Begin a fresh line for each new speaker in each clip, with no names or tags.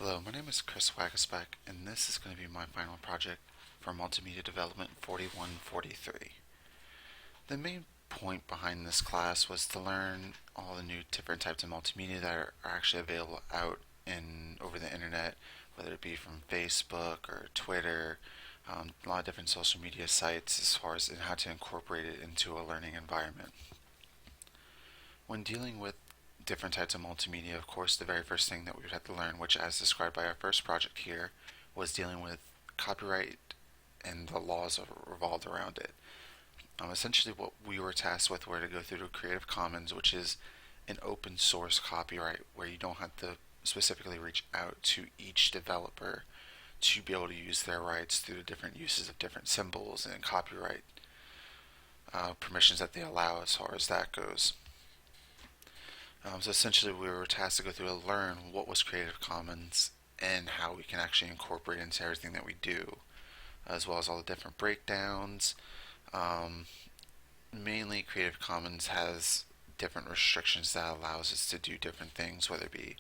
Hello, my name is Chris Wagasbeck, and this is going to be my final project for Multimedia Development 4143. The main point behind this class was to learn all the new different types of multimedia that are actually available out over the internet, whether it be from Facebook or Twitter, a lot of different social media sites as far as how to incorporate it into a learning environment. When dealing with different types of multimedia, of course, the very first thing that we would have to learn, which as described by our first project here, was dealing with copyright and the laws revolved around it. Essentially, what we were tasked with were to go through Creative Commons, which is an open source copyright where you don't have to specifically reach out to each developer to be able to use their rights through the different uses of different symbols and copyright permissions that they allow as far as that goes. So essentially, we were tasked to go through and learn what was Creative Commons and how we can actually incorporate it into everything that we do, as well as all the different breakdowns. Um, Mainly, Creative Commons has different restrictions that allows us to do different things, whether it be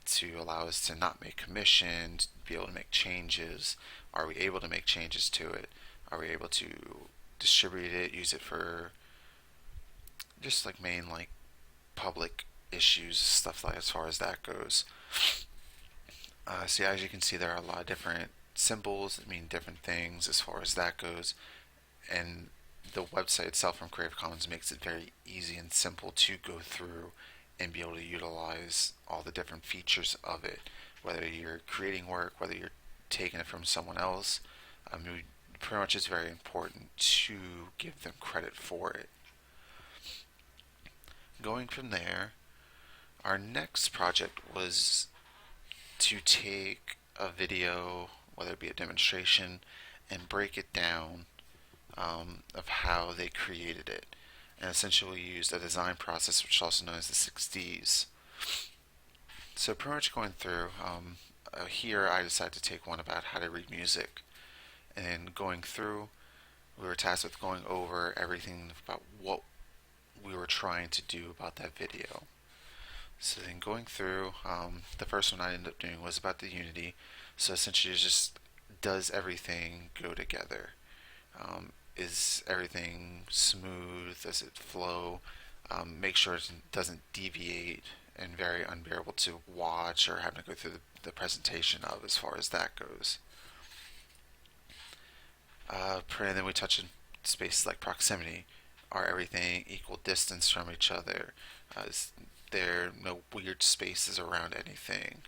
to allow us to not make commissions, be able to make changes. Are we able to make changes to it? Are we able to distribute it, use it for just like main like public issues, stuff like as far as that goes. So as you can see, there are a lot of different symbols that mean different things as far as that goes, and the website itself from Creative Commons makes it very easy and simple to go through and be able to utilize all the different features of it, whether you're creating work, whether you're taking it from someone else. Pretty much it's very important to give them credit for it. Going from there, our next project was to take a video, whether it be a demonstration, and break it down of how they created it. And essentially we used a design process which is also known as the 6Ds. So pretty much going through, here I decided to take one about how to read music. And going through, we were tasked with going over everything about what we were trying to do about that video. So then going through, the first one I ended up doing was about the Unity. So essentially it's just, does everything go together? Is everything smooth? Does it flow? Make sure it doesn't deviate and very unbearable to watch or having to go through the presentation of as far as that goes. And then we touch on spaces like proximity. Are everything equal distance from each other? Is there no weird spaces around anything?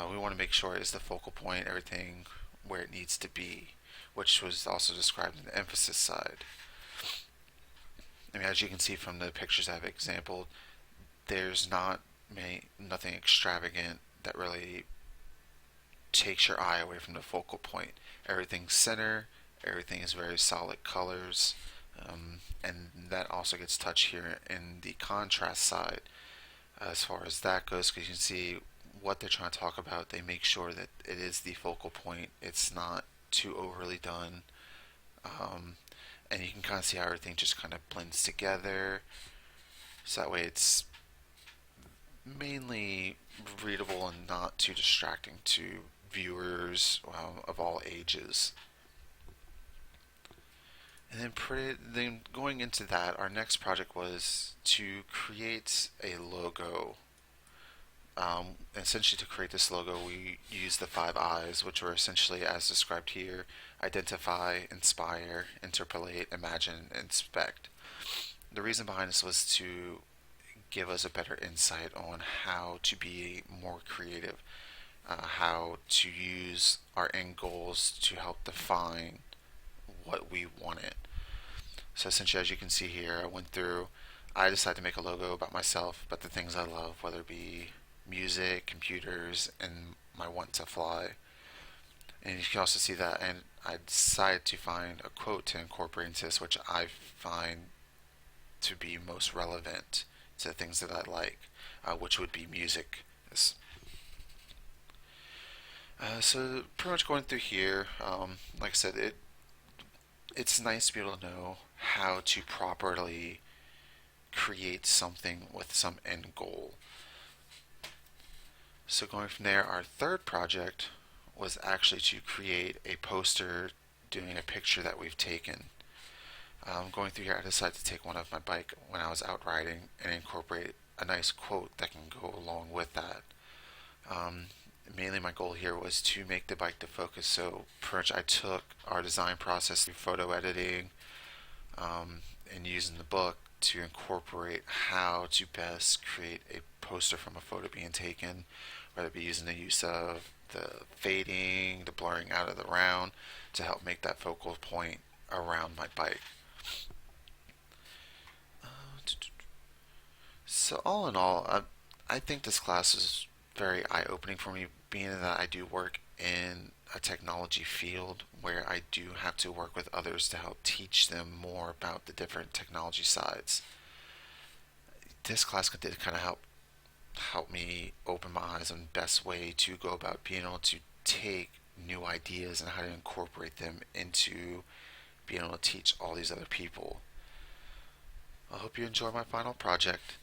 We want to make sure it is the focal point, everything where it needs to be, which was also described in the emphasis side. I mean, as you can see from the pictures I've exampled, there's nothing extravagant that really takes your eye away from the focal point. Everything's center, everything is very solid colors, and that also gets touched here in the contrast side as far as that goes, because you can see what they're trying to talk about. They make sure that it is the focal point, it's not too overly done, and you can kind of see how everything just kind of blends together, so that way it's mainly readable and not too distracting to viewers of all ages. And then going into that, our next project was to create a logo. Essentially, to create this logo, we used the 5 I's, which were essentially, as described here: identify, inspire, interpolate, imagine, inspect. The reason behind this was to give us a better insight on how to be more creative, how to use our end goals to help define what we wanted. So essentially, as you can see here, I decided to make a logo about myself, about the things I love, whether it be music, computers, and my want to fly. And you can also see that, and I decided to find a quote to incorporate into this, which I find to be most relevant to the things that I like, which would be music. So pretty much going through here, like I said, it's nice to be able to know how to properly create something with some end goal. So going from there, our third project was actually to create a poster doing a picture that we've taken. Going through here, I decided to take one of my bike when I was out riding and incorporate a nice quote that can go along with that. Um, Mainly my goal here was to make the bike the focus, so pretty much I took our design process through photo editing and using the book to incorporate how to best create a poster from a photo being taken, whether it be using the use of the fading, the blurring out of the round to help make that focal point around my bike. So all in all, I think this class is very eye-opening for me, being that I do work in a technology field where I do have to work with others to help teach them more about the different technology sides. This class did kind of help me open my eyes on the best way to go about being able to take new ideas and how to incorporate them into being able to teach all these other people. I hope you enjoy my final project.